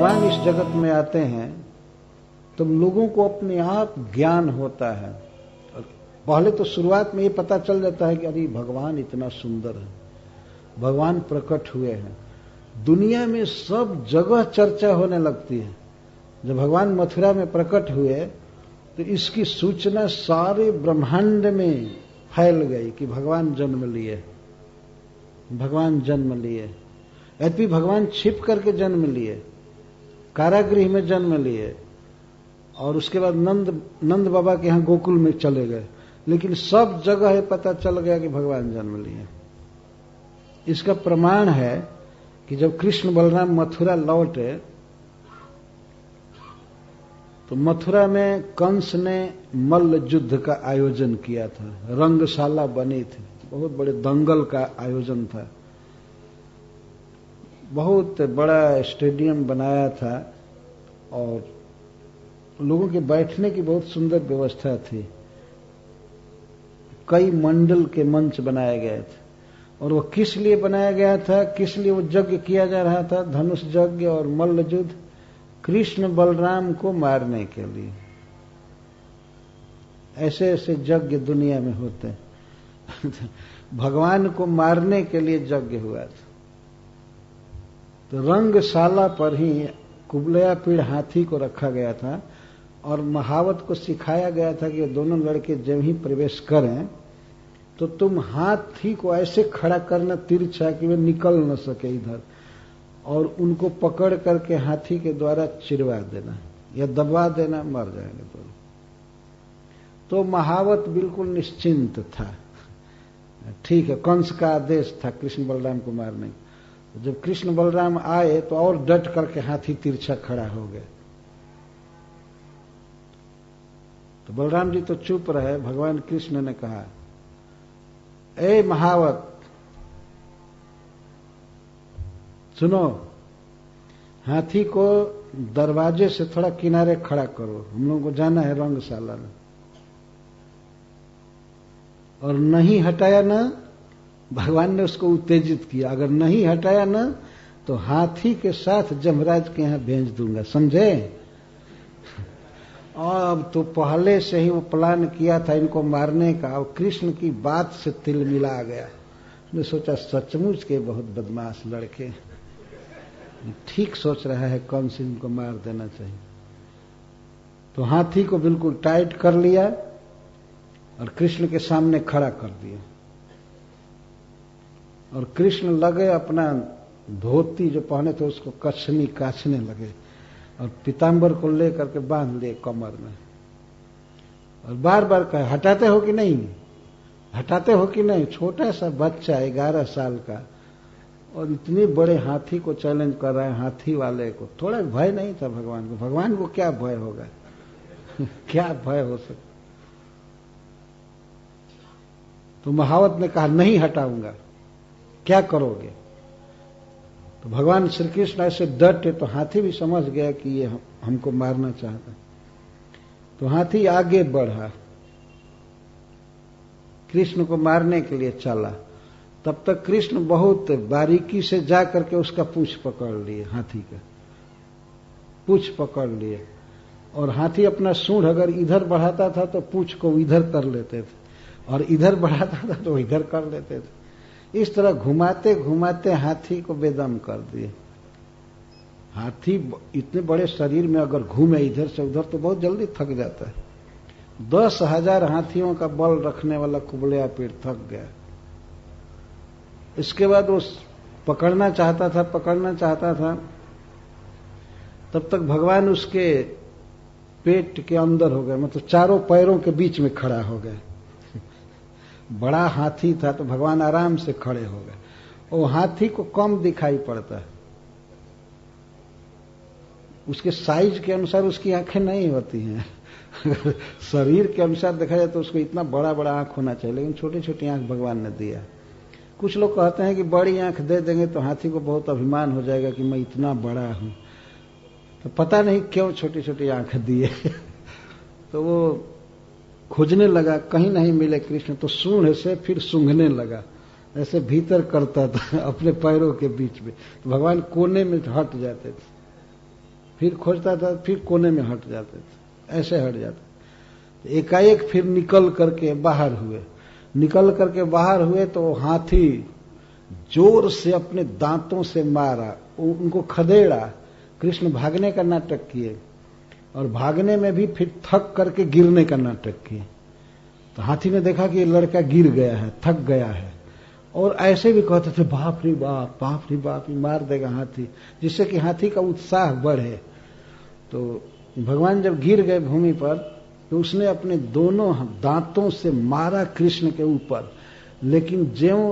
भगवान इस जगत में आते हैं तो लोगों को अपने आप ज्ञान होता है। पहले तो शुरुआत में ये पता चल जाता है कि अरे भगवान इतना सुंदर है, भगवान प्रकट हुए हैं। दुनिया में सब जगह चर्चा होने लगती है। जब भगवान मथुरा में प्रकट हुए तो इसकी सूचना सारे ब्रह्मांड में फैल गई कि भगवान जन्म लिए, भगवान जन्म लिए। यद्यपि भगवान छिप करके जन्म लिए, कारागृह में जन्म लिए और उसके बाद नंद बाबा के यहां गोकुल में चले गए, लेकिन सब जगह पता चल गया कि भगवान जन्म लिए। इसका प्रमाण है कि जब कृष्ण बलराम मथुरा लौटे तो मथुरा में कंस ने मल्ल युद्ध का आयोजन किया था, रंगशाला बनी थी, बहुत बड़े दंगल का आयोजन था, बहुत बड़ा स्टेडियम बनाया था और लोगों के बैठने की बहुत सुंदर व्यवस्था थी। कई मंडल के मंच बनाए गए थे और वो किस लिए बनाया गया था, किस लिए वो यज्ञ किया जा रहा था, धनुष यज्ञ और मल्ल युद्ध, कृष्ण बलराम को मारने के लिए। ऐसे ऐसे यज्ञ दुनिया में होते हैं। भगवान को मारने के लिए यज्ञ हुआ था। तो रंगशाला पर ही कुबलया पीड़ हाथी को रखा गया था और महावत को सिखाया गया था कि दोनों लड़के जब ही प्रवेश करें तो तुम हाथी को ऐसे खड़ा करना तिरछा कि वे निकल न सके इधर, और उनको पकड़ करके हाथी के द्वारा चिरवा देना या दबा देना, मर जाएंगे दोनों। तो महावत बिल्कुल निश्चिंत था। ठीक है, कंस का आदेश था कृष्ण बलराम को मारने का। जब कृष्ण बलराम आए तो और डट करके हाथी तिरछा खड़ा हो गए। तो बलराम जी तो चुप रहे। भगवान कृष्ण ने कहा, ए महावत सुनो, हाथी को दरवाजे से थोड़ा किनारे खड़ा करो, हम लोगों को जाना है रंगशाला में। और नहीं हटाया ना, भगवान ने उसको उत्तेजित किया, अगर नहीं हटाया ना तो हाथी के साथ जमराज के यहां भेज दूंगा, समझे। और अब तो पहले से ही वो प्लान किया था इनको मारने का, और कृष्ण की बात से तिल मिला गया। उसने सोचा सचमुच के बहुत बदमाश लड़के, ठीक सोच रहा है, कंस इनको मार देना चाहिए। तो हाथी को बिल्कुल टाइट कर लिया और कृष्ण के सामने खड़ा कर दिया। और कृष्ण लगे अपना धोती जो पहने थे उसको कछनी काछने लगे और पीताम्बर को लेकर के बांध लिए कमर में, और बार बार कहे, हटाते हो कि नहीं, हटाते हो कि नहीं। छोटा सा बच्चा 11 साल का और इतने बड़े हाथी को चैलेंज कर रहा है, हाथी वाले को थोड़ा भय नहीं था भगवान को। भगवान को क्या भय होगा? क्या भय हो सकता? तो महावत ने कहा, नहीं हटाऊंगा, क्या करोगे? तो भगवान श्री कृष्ण ऐसे डटे तो हाथी भी समझ गया कि ये हमको मारना चाहता। तो हाथी आगे बढ़ा, कृष्ण को मारने के लिए चला। तब तक कृष्ण बहुत बारीकी से जा करके उसका पूंछ पकड़ लिए, हाथी का पूंछ पकड़ लिए। और हाथी अपना सूंड अगर इधर बढ़ाता था तो पूंछ को इधर कर लेते थे, और इधर बढ़ाता था तो इधर कर लेते थे। इस तरह घुमाते घुमाते हाथी को बेदम कर दिए। हाथी इतने बड़े शरीर में अगर घूमे इधर से उधर तो बहुत जल्दी थक जाता है। 10,000 हाथियों का बल रखने वाला कुबलया पीड़ थक गया। इसके बाद वो पकड़ना चाहता था, तब तक भगवान उसके पेट के अंदर हो गए, मतलब चारों पैरों के बीच में खड़ा हो गए। बड़ा हाथी था तो भगवान आराम से खड़े हो गए। वो हाथी को कम दिखाई पड़ता है, उसके साइज के अनुसार उसकी आंखें नहीं होती हैं। शरीर के अनुसार देखा जाए तो उसको इतना बड़ा बड़ा आंख होना चाहिए, लेकिन छोटी छोटी आंख भगवान ने दिया। कुछ लोग कहते हैं कि बड़ी आंख दे देंगे तो हाथी को बहुत अभिमान हो जाएगा कि मैं इतना बड़ा हूं, तो पता नहीं क्यों छोटी छोटी आंख दिए। तो वो खोजने लगा, कहीं नहीं मिले कृष्ण, तो सूंड से फिर सूंघने लगा, ऐसे भीतर करता था अपने पैरों के बीच में। तो भगवान कोने में हट जाते थे। फिर खोजता था, फिर कोने में हट जाते थे, ऐसे हट जाते। एकाएक फिर निकल करके बाहर हुए। निकल करके बाहर हुए तो हाथी जोर से अपने दांतों से मारा, उनको खदेड़ा। कृष्ण भागने का नाटक किए और भागने में भी फिर थक करके गिरने का नाटक किए। तो हाथी ने देखा कि ये लड़का गिर गया है, थक गया है, और ऐसे भी कहते थे बाप रे बाप, बाप रे बाप, मार देगा हाथी, जिससे कि हाथी का उत्साह बढ़े। तो भगवान जब गिर गए भूमि पर तो उसने अपने दोनों दांतों से मारा कृष्ण के ऊपर, लेकिन ज्यों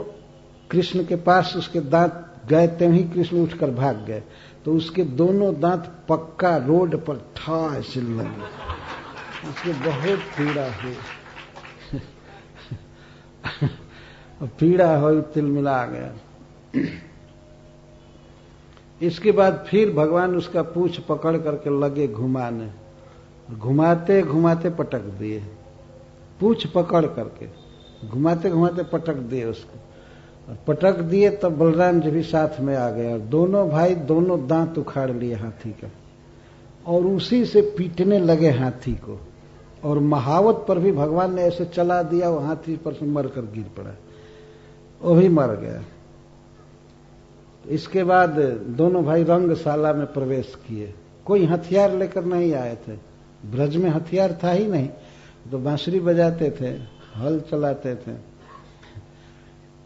कृष्ण के पास उसके दांत गए त्यों ही कृष्ण उठकर भाग गए। तो उसके दोनों दांत पक्का रोड पर ठा से लगे, उसको बहुत पीड़ा हुई। पीड़ा हुई, तिलमिला गया। इसके बाद फिर भगवान उसका पूंछ पकड़ करके लगे घुमाने, घुमाते घुमाते पटक दिए, पूंछ पकड़ करके घुमाते घुमाते पटक दिए उसको। और पटक दिए तब बलराम जी भी साथ में आ गए और दोनों भाई दोनों दांत उखाड़ लिए हाथी का, और उसी से पीटने लगे हाथी को। और महावत पर भी भगवान ने ऐसे चला दिया, वो हाथी पर से मरकर गिर पड़ा, वो भी मर गया। इसके बाद दोनों भाई रंगशाला में प्रवेश किए। कोई हथियार लेकर नहीं आए थे, ब्रज में हथियार था ही नहीं, तो बांसुरी बजाते थे, हल चलाते थे।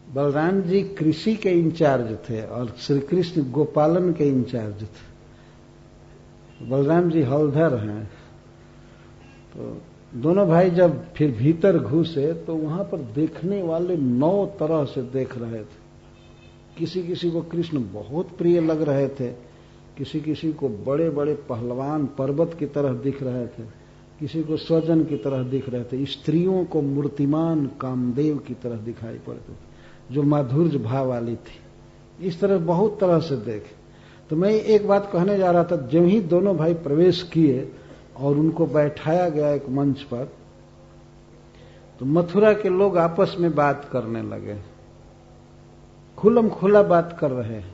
बलराम जी कृषि के इंचार्ज थे और श्री कृष्ण गोपालन के इंचार्ज थे। बलराम जी हलधर हैं। तो दोनों भाई जब फिर भीतर घुसे तो वहां पर देखने वाले 9 तरह से देख रहे थे। किसी किसी को कृष्ण बहुत प्रिय लग रहे थे, किसी किसी को बड़े बड़े पहलवान पर्वत की तरह दिख रहे थे, किसी को स्वजन की तरह दिख रहे थे, स्त्रियों को मूर्तिमान कामदेव की तरह दिखाई पड़ते थे जो माधुर्य भाव वाली थी। इस तरह बहुत तरह से देखे। तो मैं एक बात कहने जा रहा था, जब ही दोनों भाई प्रवेश किए और उनको बैठाया गया एक मंच पर, तो मथुरा के लोग आपस में बात करने लगे, खुलम खुला बात कर रहे हैं।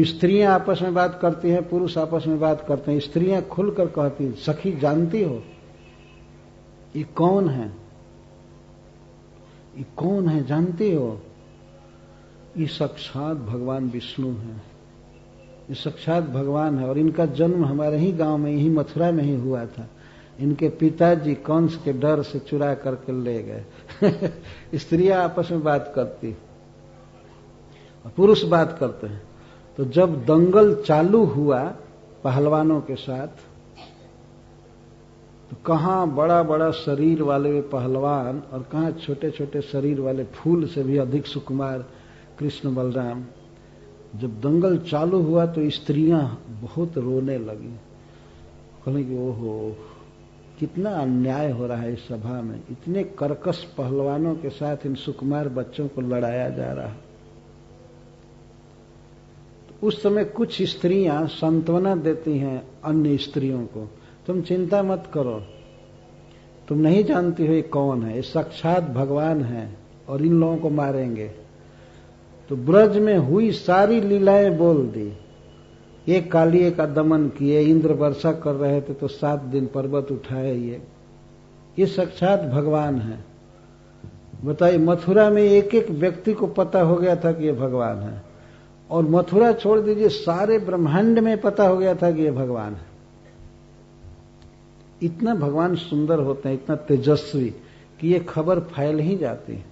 स्त्रियां आपस में बात करती हैं, पुरुष आपस में बात करते हैं। स्त्रियां खुलकर कहती हैं, सखी जानती हो ये कौन है, ये कौन है जानती हो? ये साक्षात भगवान विष्णु है, ये साक्षात भगवान है, और इनका जन्म हमारे ही गांव में, यही मथुरा में ही हुआ था। इनके पिताजी कंस के डर से चुरा करके ले गए। स्त्रियां आपस में बात करती और पुरुष बात करते हैं। तो जब दंगल चालू हुआ पहलवानों के साथ, तो कहां बड़ा बड़ा शरीर वाले पहलवान और कहां छोटे छोटे शरीर वाले फूल से भी अधिक सुकुमार कृष्ण बलराम। जब दंगल चालू हुआ तो स्त्रियां बहुत रोने लगी, कहने कि ओहो कितना अन्याय हो रहा है इस सभा में, इतने कर्कश पहलवानों के साथ इन सुकुमार बच्चों को लड़ाया जा रहा है। तो उस समय कुछ स्त्रियां सांत्वना देती हैं अन्य स्त्रियों को, तुम चिंता मत करो, तुम नहीं जानती हो ये कौन है, ये साक्षात भगवान है और इन लोगों को मारेंगे। तो ब्रज में हुई सारी लीलाएं बोल दी। एक कालिए का दमन किए, इंद्र वर्षा कर रहे थे तो 7 दिन पर्वत उठाए, ये साक्षात भगवान है। बताइए, मथुरा में एक एक व्यक्ति को पता हो गया था कि ये भगवान है, और मथुरा छोड़ दीजिए सारे ब्रह्मांड में पता हो गया था कि ये भगवान है। इतना भगवान सुंदर होते हैं, इतना तेजस्वी कि ये खबर फैल ही जाती है।